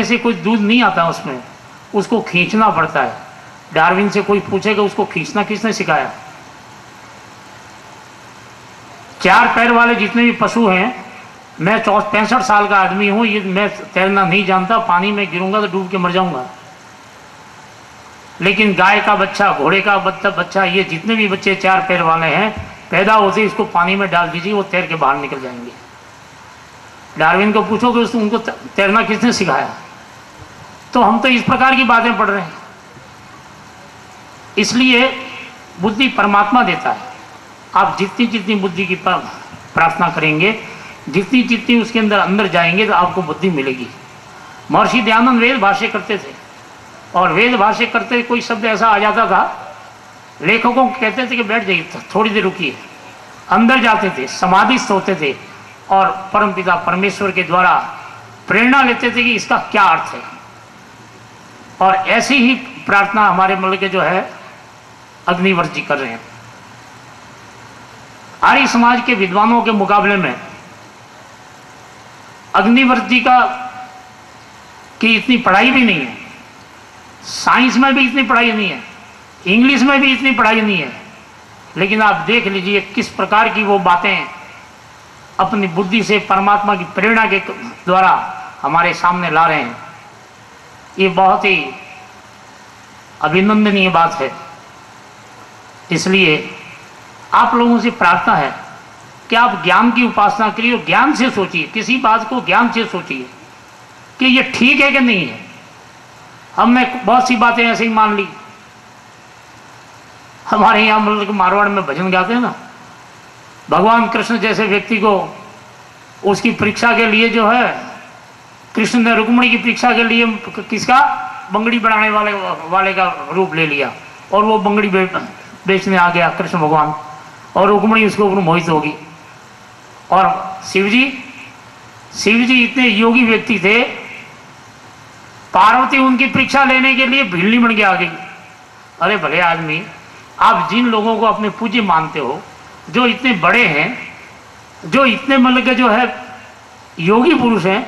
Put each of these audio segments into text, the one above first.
से कुछ दूध नहीं आता उसमें, उसको खींचना पड़ता है। डार्विन से कोई पूछेगा उसको खींचना किसने सिखाया? 4 पैर वाले जितने भी पशु हैं, मैं 65 साल का आदमी हूं, ये मैं तैरना नहीं जानता, पानी में गिरूंगा तो डूब के मर जाऊंगा। लेकिन गाय का बच्चा, घोड़े का बच्चा, ये जितने भी बच्चे 4 पैर वाले हैं, पैदा होते इसको पानी में डाल दीजिए, वो तैर के बाहर निकल जाएंगे। डार्विन को पूछो कि उनको तैरना किसने सिखाया? तो हम तो इस प्रकार की बातें पढ़ रहे हैं। इसलिए बुद्धि परमात्मा देता है। आप जितनी जितनी बुद्धि की प्रार्थना करेंगे, जितनी जितनी उसके अंदर जाएंगे, तो आपको बुद्धि मिलेगी। महर्षि दयानंद वेद भाष्य करते थे, और वेद भाष्य करते कोई शब्द ऐसा आ जाता था, लेखकों को कहते थे कि बैठ जाइए, थोड़ी देर रुकिए। अंदर जाते थे, समाधिस्थ होते थे, और परमपिता परमेश्वर के द्वारा प्रेरणा लेते थे कि इसका क्या अर्थ है। और ऐसी ही प्रार्थना हमारे मुल्क के जो है अग्निवर्त जी कर रहे हैं। आर्य समाज के विद्वानों के मुकाबले में अग्निवर्त जी की इतनी पढ़ाई भी नहीं है, साइंस में भी इतनी पढ़ाई नहीं है, इंग्लिश में भी इतनी पढ़ाई नहीं है, लेकिन आप देख लीजिए किस प्रकार की वो बातें अपनी बुद्धि से परमात्मा की प्रेरणा के द्वारा हमारे सामने ला रहे हैं। ये बहुत ही अभिनंदनीय बात है। इसलिए आप लोगों से प्रार्थना है कि आप ज्ञान की उपासना करिए और ज्ञान से सोचिए, किसी बात को ज्ञान से सोचिए कि ये ठीक है कि नहीं है। हमने बहुत सी बातें ऐसे ही मान ली। हमारे यहाँ मतलब मारवाड़ में भजन गाते हैं ना, भगवान कृष्ण जैसे व्यक्ति को उसकी परीक्षा के लिए जो है, कृष्ण ने रुक्मिणी की परीक्षा के लिए किसका बंगड़ी बनाने वाले का रूप ले लिया, और वो बंगड़ी बेचने आ गया कृष्ण भगवान, और रुक्मिणी उसके ऊपर मोहित होगी। और शिव जी इतने योगी व्यक्ति थे, पार्वती उनकी परीक्षा लेने के लिए भिल्ली बन के आ गई। अरे भले आदमी, आप जिन लोगों को अपने पूज्य मानते हो, जो इतने बड़े हैं, जो इतने मतलब के जो है योगी पुरुष हैं,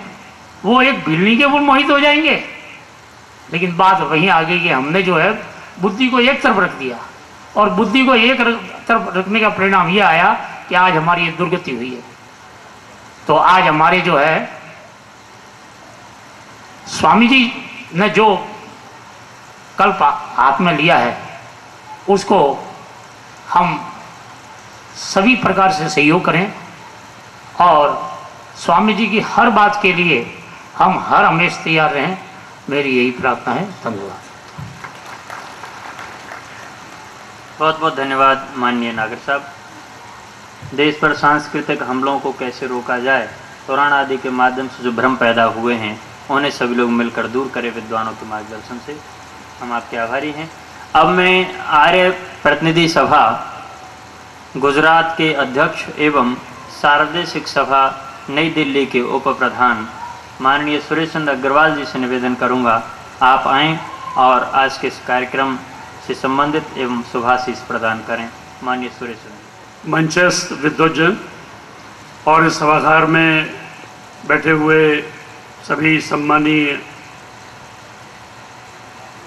वो एक भिल्ली के ऊपर मोहित हो जाएंगे। लेकिन बात वहीं आ गई कि हमने जो है बुद्धि को एक तरफ रख दिया, और बुद्धि को एक तरफ रखने का परिणाम यह आया कि आज हमारी ये दुर्गति हुई है। तो आज हमारे जो है स्वामी जी ने जो कल्प हाथ में लिया है, उसको हम सभी प्रकार से सहयोग करें, और स्वामी जी की हर बात के लिए हम हर हमेशा तैयार रहें। मेरी यही प्रार्थना है। धन्यवाद। बहुत बहुत धन्यवाद माननीय नागर साहब। देश पर सांस्कृतिक हमलों को कैसे रोका जाए, पुराण आदि के माध्यम से जो भ्रम पैदा हुए हैं, उन्हें सभी लोग मिलकर दूर करें विद्वानों के मार्गदर्शन से। हम आपके आभारी हैं। अब मैं आर्य प्रतिनिधि सभा गुजरात के अध्यक्ष एवं शारदीय शिक्षा सभा नई दिल्ली के उप प्रधान माननीय सुरेश चंद्र अग्रवाल जी से निवेदन करूंगा, आप आएँ और आज के इस कार्यक्रम से संबंधित एवं शुभाशीष प्रदान करें। माननीय सुरेश चंद्र। मंचस्थ विद्वज्जन और इस सभागार में बैठे हुए सभी सम्मानीय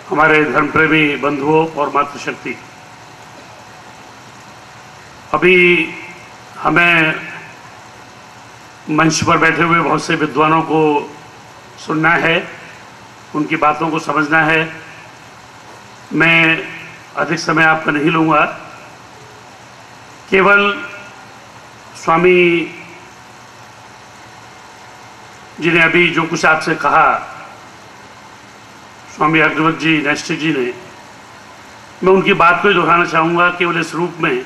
हमारे धर्मप्रेमी बंधुओं और मातृशक्ति, अभी हमें मंच पर बैठे हुए बहुत से विद्वानों को सुनना है, उनकी बातों को समझना है। मैं अधिक समय आपका नहीं लूँगा, केवल स्वामी जी ने अभी जो कुछ आपसे कहा, स्वामी अग्निवर्त जी नैष्ठिक जी ने, मैं उनकी बात को ही दोहराना चाहूँगा केवल इस रूप में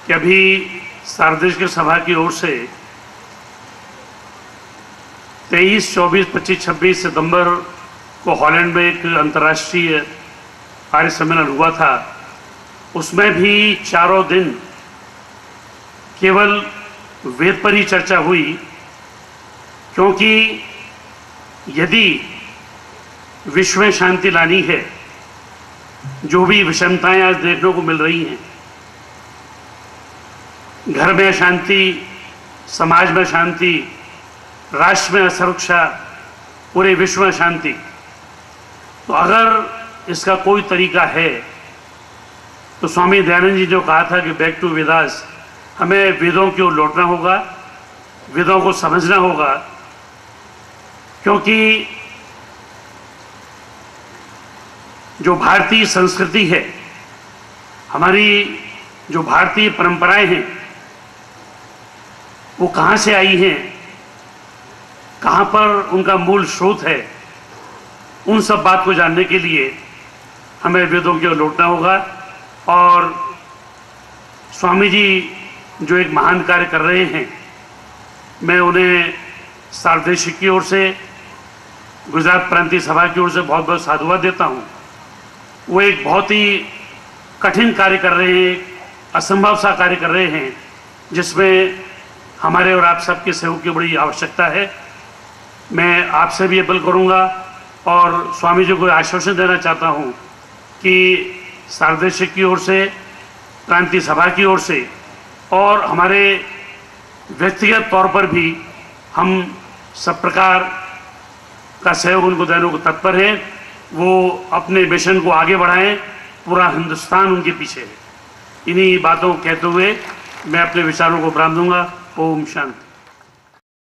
कि अभी शारदीय शिक्षा सभा की ओर से 23, 24, 25, 26 सितंबर को हॉलैंड में एक अंतर्राष्ट्रीय आर्य सम्मेलन हुआ था। उसमें भी चारों दिन केवल वेद पर ही चर्चा हुई, क्योंकि यदि विश्व में शांति लानी है, जो भी विषमताएं आज देखने को मिल रही हैं, घर में अशांति, समाज में शांति, राष्ट्र में असुरक्षा, पूरे विश्व में शांति। तो अगर इसका कोई तरीका है तो स्वामी दयानंद जी जो कहा था कि बैक टू वेदास, हमें वेदों की ओर लौटना होगा, वेदों को समझना होगा, क्योंकि जो भारतीय संस्कृति है, हमारी जो भारतीय परंपराएं हैं, वो कहाँ से आई हैं, कहाँ पर उनका मूल स्रोत है, उन सब बात को जानने के लिए हमें वेदों की ओर लौटना होगा। और स्वामी जी जो एक महान कार्य कर रहे हैं, मैं उन्हें सारदेशिक की ओर से, गुजरात प्रांतीय सभा की ओर से बहुत बहुत साधुवाद देता हूँ। वो एक बहुत ही कठिन कार्य कर रहे हैं, असंभव सा कार्य कर रहे हैं, जिसमें हमारे और आप सबके सहयोग की बड़ी आवश्यकता है। मैं आपसे भी अपील करूँगा और स्वामी जी को आश्वासन देना चाहता हूँ कि सारदेशिक की ओर से, क्रांति सभा की ओर से और हमारे व्यक्तिगत तौर पर भी हम सब प्रकार का सहयोग उनको देने को तत्पर है। वो अपने मिशन को आगे बढ़ाएं, पूरा हिंदुस्तान उनके पीछे है। इन्हीं बातों को कहते हुए मैं अपने विचारों को विराम दूंगा। ओम शांति।